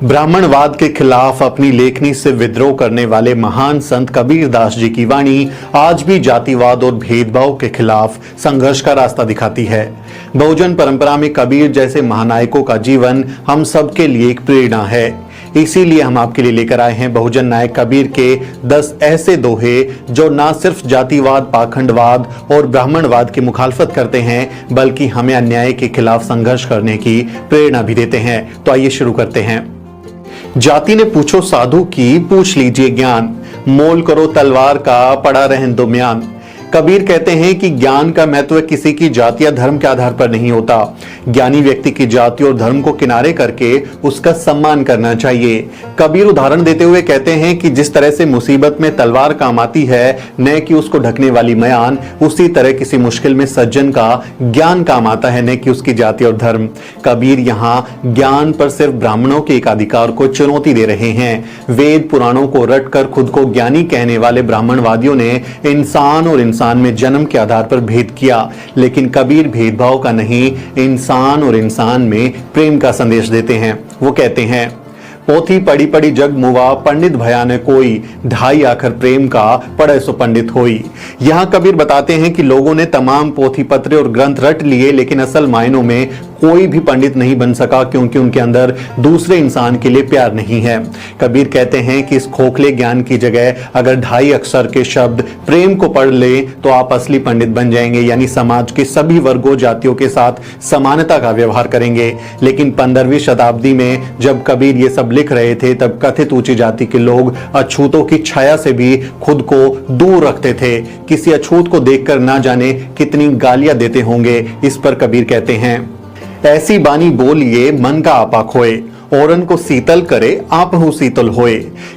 ब्राह्मणवाद के खिलाफ अपनी लेखनी से विद्रोह करने वाले महान संत कबीरदास जी की वाणी आज भी जातिवाद और भेदभाव के खिलाफ संघर्ष का रास्ता दिखाती है। बहुजन परंपरा में कबीर जैसे महानायकों का जीवन हम सबके लिए एक प्रेरणा है। इसीलिए हम आपके लिए लेकर आए हैं बहुजन नायक कबीर के 10 ऐसे दोहे जो ना सिर्फ जातिवाद, पाखंडवाद और ब्राह्मणवाद की मुखालफत करते हैं बल्कि हमें अन्याय के खिलाफ संघर्ष करने की प्रेरणा भी देते हैं। तो आइए शुरू करते हैं। जाति ने पूछो साधु की, पूछ लीजिए ज्ञान, मोल करो तलवार का, पड़ा रहन दो म्यान। कबीर कहते हैं कि ज्ञान का महत्व किसी की जाति या धर्म के आधार पर नहीं होता। ज्ञानी व्यक्ति की जाति और धर्म को किनारे करके उसका सम्मान करना चाहिए। कबीर उदाहरण देते हुए कहते हैं कि जिस तरह से मुसीबत में तलवार काम आती है न कि उसको ढकने वाली मयान, उसी तरह किसी मुश्किल में सज्जन का ज्ञान काम आता है न कि उसकी जाति और धर्म। कबीर यहाँ ज्ञान पर सिर्फ ब्राह्मणों के एकाधिकार को चुनौती दे रहे हैं। वेद पुराणों को रटकर खुद को ज्ञानी कहने वाले ब्राह्मणवादियों ने इंसान और इंसान में जन्म के आधार पर भेद किया, लेकिन कबीर भेदभाव का नहीं, इंसान और इंसान में प्रेम का संदेश देते हैं। वो कहते हैं, पोथी पढ़ी पढ़ी जग मुआ, पंडित भया न कोई, ढाई आखर प्रेम का, पढ़े सो पंडित होई। यहाँ कबीर बताते हैं कि लोगों ने तमाम पोथी पत्र और ग्रंथ रट लिए, लेकिन असल मायनों में कोई भी पंडित नहीं बन सका क्योंकि उनके अंदर दूसरे इंसान के लिए प्यार नहीं है। कबीर कहते हैं कि इस खोखले ज्ञान की जगह अगर ढाई अक्षर के शब्द प्रेम को पढ़ ले तो आप असली पंडित बन जाएंगे, यानी समाज के सभी वर्गों जातियों के साथ समानता का व्यवहार करेंगे। लेकिन 15वीं शताब्दी में जब कबीर ये सब लिख रहे थे तब कथित ऊंची जाति के लोग अछूतों की छाया से भी खुद को दूर रखते थे। किसी अछूत को देखकर ना जाने कितनी गालियां देते होंगे। इस पर कबीर कहते हैं, ऐसी बानी बोलिए मन का आपा खोए, औरन को शीतल करे आप हूं शीतल होए।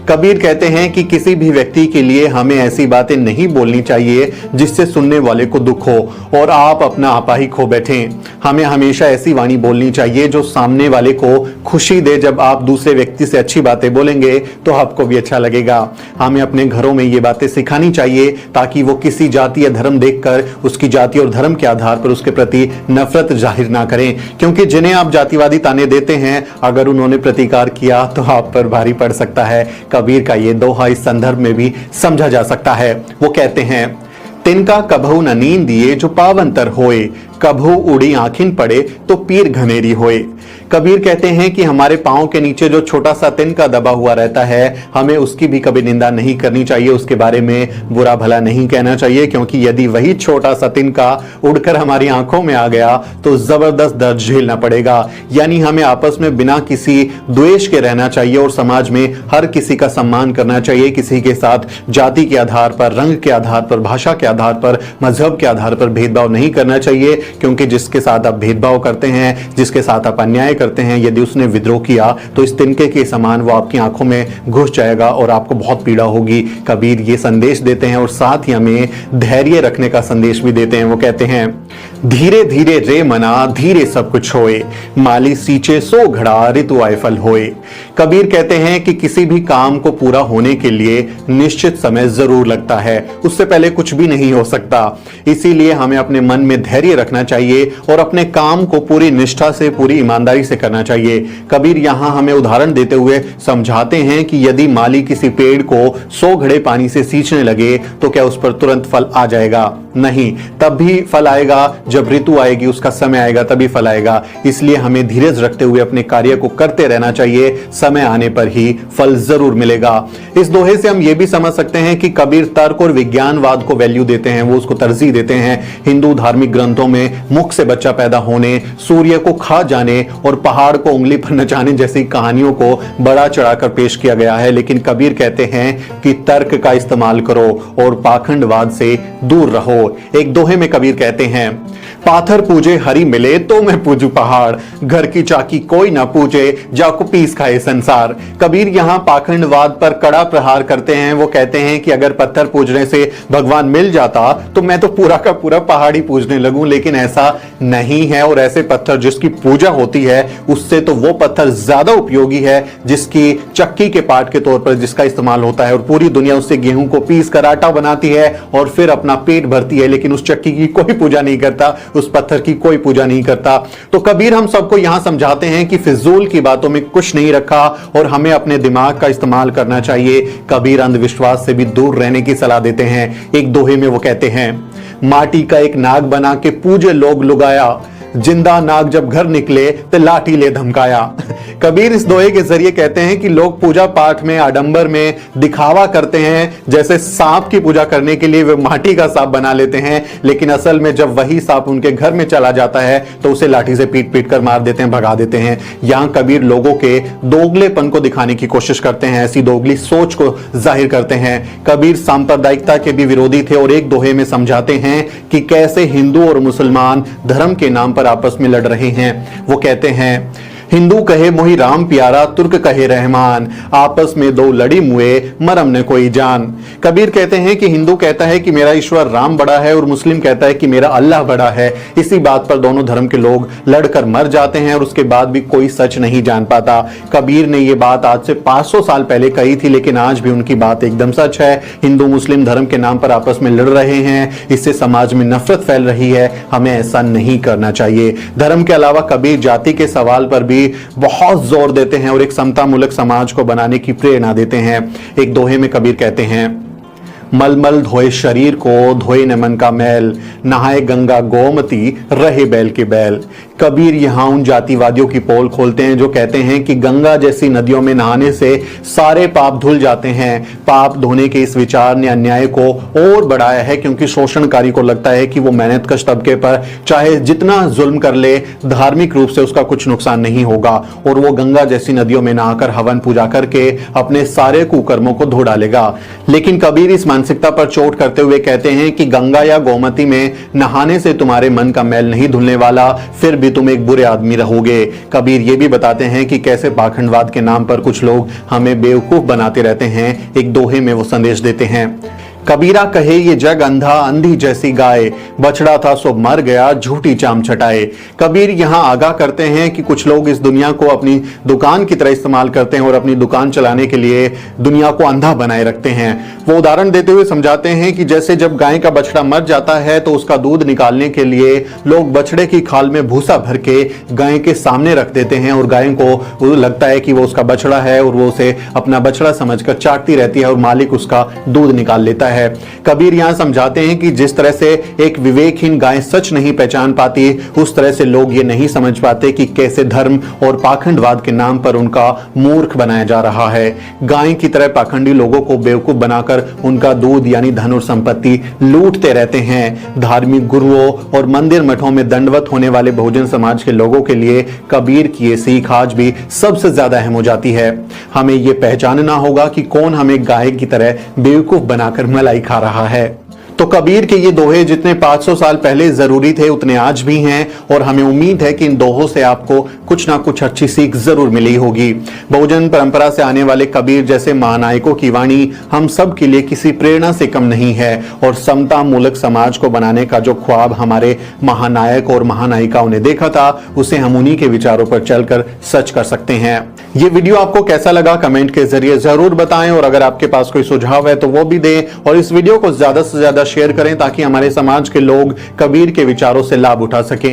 कबीर कहते हैं कि किसी भी व्यक्ति के लिए हमें ऐसी बातें नहीं बोलनी चाहिए जिससे सुनने वाले को दुख हो और आप अपना आपा ही खो बैठें। हमें हमेशा ऐसी वाणी बोलनी चाहिए जो सामने वाले को खुशी दे। जब आप दूसरे व्यक्ति से अच्छी बातें बोलेंगे तो आपको भी अच्छा लगेगा। हमें अपने घरों में ये बातें सिखानी चाहिए ताकि वो किसी जाति या धर्म देखकर उसकी जाति और धर्म के आधार पर उसके प्रति नफरत जाहिर ना करें, क्योंकि जिन्हें आप जातिवादी ताने देते हैं अगर उन्होंने प्रतिकार किया तो आप पर भारी पड़ सकता है। कबीर का ये दोहा इस संदर्भ में भी समझा जा सकता है। वो कहते हैं, तिनका कभू न नींद दिए जो पावंतर होए, कभू उड़ी आंखिन पड़े तो पीर घनेरी होए। कबीर कहते हैं कि हमारे पांव के नीचे जो छोटा सा तिनका दबा हुआ रहता है हमें उसकी भी कभी निंदा नहीं करनी चाहिए, उसके बारे में बुरा भला नहीं कहना चाहिए, क्योंकि यदि वही छोटा सा तिनका उड़कर हमारी आंखों में आ गया तो जबरदस्त दर्द झेलना पड़ेगा। यानी हमें आपस में बिना किसी द्वेष के रहना चाहिए और समाज में हर किसी का सम्मान करना चाहिए। किसी के साथ जाति के आधार पर, रंग के आधार पर, भाषा के आधार पर, मजहब के आधार पर भेदभाव नहीं करना चाहिए, क्योंकि जिसके साथ आप भेदभाव करते हैं, जिसके साथ आप अन्याय करते हैं, यदि उसने विद्रोह किया तो इस तिनके के समान वो आपकी आंखों में घुस जाएगा और आपको बहुत पीड़ा होगी। कबीर ये संदेश देते हैं और साथ ही हमें धैर्य रखने का संदेश भी देते हैं। वो कहते हैं, धीरे धीरे रे मना, धीरे सब कुछ होए, माली सींचे सो घड़ा, ऋतु आए फल होए। कबीर कहते हैं कि किसी भी काम को पूरा होने के लिए निश्चित समय जरूर लगता है, उससे पहले कुछ भी नहीं हो सकता। इसीलिए हमें अपने मन में धैर्य रखना चाहिए और अपने काम को पूरी निष्ठा से, पूरी ईमानदारी से करना चाहिए। कबीर यहाँ हमें उदाहरण देते हुए समझाते हैं कि यदि माली किसी पेड़ को 100 घड़े पानी से सींचने लगे तो क्या उस पर तुरंत फल आ जाएगा? नहीं, तब भी फल आएगा जब ऋतु आएगी, उसका समय आएगा तभी फल आएगा। इसलिए हमें धीरज रखते हुए अपने कार्य को करते रहना चाहिए, समय आने पर ही फल जरूर मिलेगा। इस दोहे से हम ये भी समझ सकते हैं कि कबीर तर्क और विज्ञानवाद को वैल्यू देते हैं, वो उसको तरजीह देते हैं। हिंदू धार्मिक ग्रंथों में मुख से बच्चा पैदा होने, सूर्य को खा जाने और पहाड़ को उंगली पर नचाने जैसी कहानियों को बड़ा चढ़ाकर पेश किया गया है, लेकिन कबीर कहते हैं कि तर्क का इस्तेमाल करो और पाखंडवाद से दूर रहो। एक दोहे में कबीर कहते हैं, पाथर पूजे हरि मिले तो मैं पूजू पहाड़, घर की चाकी कोई ना पूजे जाको पीस खाए संसार। कबीर यहाँ पाखंडवाद पर कड़ा प्रहार करते हैं। वो कहते हैं कि अगर पत्थर पूजने से भगवान मिल जाता तो मैं तो पूरा का पूरा पहाड़ ही पूजने लगूं, लेकिन लेकिन ऐसा नहीं है। और ऐसे पत्थर जिसकी पूजा होती है उससे तो वो पत्थर ज्यादा उपयोगी है जिसकी चक्की के पार्ट के तौर पर जिसका इस्तेमाल होता है, और पूरी दुनिया उससे गेहूं को पीस कर आटा बनाती है और फिर अपना पेट भरती है, लेकिन उस चक्की की कोई पूजा नहीं करता, उस पत्थर की कोई पूजा नहीं करता। तो कबीर हम सबको यहां समझाते हैं कि फिजूल की बातों में कुछ नहीं रखा और हमें अपने दिमाग का इस्तेमाल करना चाहिए। कबीर अंधविश्वास से भी दूर रहने की सलाह देते हैं। एक दोहे में वो कहते हैं, माटी का एक नाग बना के पूजे लोग लुगाया, जिंदा नाग जब घर निकले तो लाठी ले धमकाया। कबीर इस दोहे के जरिए कहते हैं कि लोग पूजा पाठ में आडंबर में दिखावा करते हैं, जैसे सांप की पूजा करने के लिए वे माटी का सांप बना लेते हैं, लेकिन असल में जब वही सांप उनके घर में चला जाता है तो उसे लाठी से पीट पीट कर मार देते हैं, भगा देते हैं। यहां कबीर लोगों के दोगलेपन को दिखाने की कोशिश करते हैं, ऐसी दोगली सोच को जाहिर करते हैं। कबीर सांप्रदायिकता के भी विरोधी थे और एक दोहे में समझाते हैं कि कैसे हिंदू और मुसलमान धर्म के नाम पर आपस में लड़ रहे हैं। वो कहते हैं, हिंदू कहे मोहि राम प्यारा, तुर्क कहे रहमान, आपस में दो लड़ी मुए, मरम ने कोई जान। कबीर कहते हैं कि हिंदू कहता है कि मेरा ईश्वर राम बड़ा है और मुस्लिम कहता है कि मेरा अल्लाह बड़ा है। इसी बात पर दोनों धर्म के लोग लड़कर मर जाते हैं और उसके बाद भी कोई सच नहीं जान पाता। कबीर ने यह बात आज से 500 साल पहले कही थी, लेकिन आज भी उनकी बात एकदम सच है। हिंदू मुस्लिम धर्म के नाम पर आपस में लड़ रहे हैं, इससे समाज में नफरत फैल रही है। हमें ऐसा नहीं करना चाहिए। धर्म के अलावा कबीर जाति के सवाल पर भी बहुत जोर देते हैं और एक समतामूलक समाज को बनाने की प्रेरणा देते हैं। एक दोहे में कबीर कहते हैं, मलमल धोए शरीर को, धोए न मन का मैल, नहाए गंगा गोमती, रहे बैल के बैल। कबीर यहां उन जातिवादियों की पोल खोलते हैं जो कहते हैं कि गंगा जैसी नदियों में नहाने से सारे पाप धुल जाते हैं। पाप धोने के इस विचार ने अन्याय को और बढ़ाया है, क्योंकि शोषणकारी को लगता है कि वो मेहनतकश तबके पर चाहे जितना जुल्म कर ले, धार्मिक रूप से उसका कुछ नुकसान नहीं होगा और वो गंगा जैसी नदियों में नहाकर हवन पूजा करके अपने सारे कुकर्मों को धो डालेगा। लेकिन कबीर इस मानसिकता पर चोट करते हुए कहते हैं कि गंगा या गोमती में नहाने से तुम्हारे मन का मैल नहीं धुलने वाला, फिर भी तुम एक बुरे आदमी रहोगे। कबीर ये भी बताते हैं कि कैसे पाखंडवाद के नाम पर कुछ लोग हमें बेवकूफ बनाते रहते हैं। एक दोहे में वो संदेश देते हैं, कबीरा कहे ये जग अंधा, अंधी जैसी गाय, बछड़ा था सो मर गया, झूठी चाम छटाए। कबीर यहां आगाह करते हैं कि कुछ लोग इस दुनिया को अपनी दुकान की तरह इस्तेमाल करते हैं और अपनी दुकान चलाने के लिए दुनिया को अंधा बनाए रखते हैं। वो उदाहरण देते हुए समझाते हैं कि जैसे जब गाय का बछड़ा मर जाता है तो उसका दूध निकालने के लिए लोग बछड़े की खाल में भूसा भर के गाय के सामने रख देते हैं और गाय को लगता है कि वो उसका बछड़ा है और वो उसे अपना बछड़ा समझकर चाटती रहती है और मालिक उसका दूध निकाल लेता है। कबीर यहां समझाते हैं कि जिस तरह से एक विवेकहीन गाय सच नहीं पहचान पाती, उस तरह से लोग ये नहीं समझ पाते कि कैसे धर्म और पाखंडवाद के नाम पर उनका मूर्ख बनाया जा रहा है। गाय की तरह पाखंडी लोगों को बेवकूफ बनाकर उनका दूध यानी धन और संपत्ति लूटते रहते हैं। धार्मिक गुरुओं और मंदिर मठों में दंडवत होने वाले बहुजन समाज के लोगों के लिए कबीर की ये सीख आज भी सबसे ज्यादा अहम हो जाती है। हमें यह पहचानना होगा कि कौन हमें गाय की तरह बेवकूफ बनाकर मलाई खा रहा है। तो कबीर के ये दोहे जितने 500 साल पहले जरूरी थे उतने आज भी हैं और हमें उम्मीद है कि इन दोहों से आपको कुछ ना कुछ अच्छी सीख जरूर मिली होगी। बहुजन परंपरा से आने वाले कबीर जैसे महानायकों की वाणी हम सब के लिए किसी प्रेरणा से कम नहीं है और समता मूलक समाज को बनाने का जो ख्वाब हमारे महानायक और महानायिकाओं ने देखा था, उसे हम उन्हीं के विचारों पर चलकर सच कर सकते हैं। ये वीडियो आपको कैसा लगा कमेंट के जरिए जरूर बताएं और अगर आपके पास कोई सुझाव है तो वो भी दें और इस वीडियो को ज्यादा से ज्यादा शेयर करें ताकि हमारे समाज के लोग कबीर के विचारों से लाभ उठा सकें।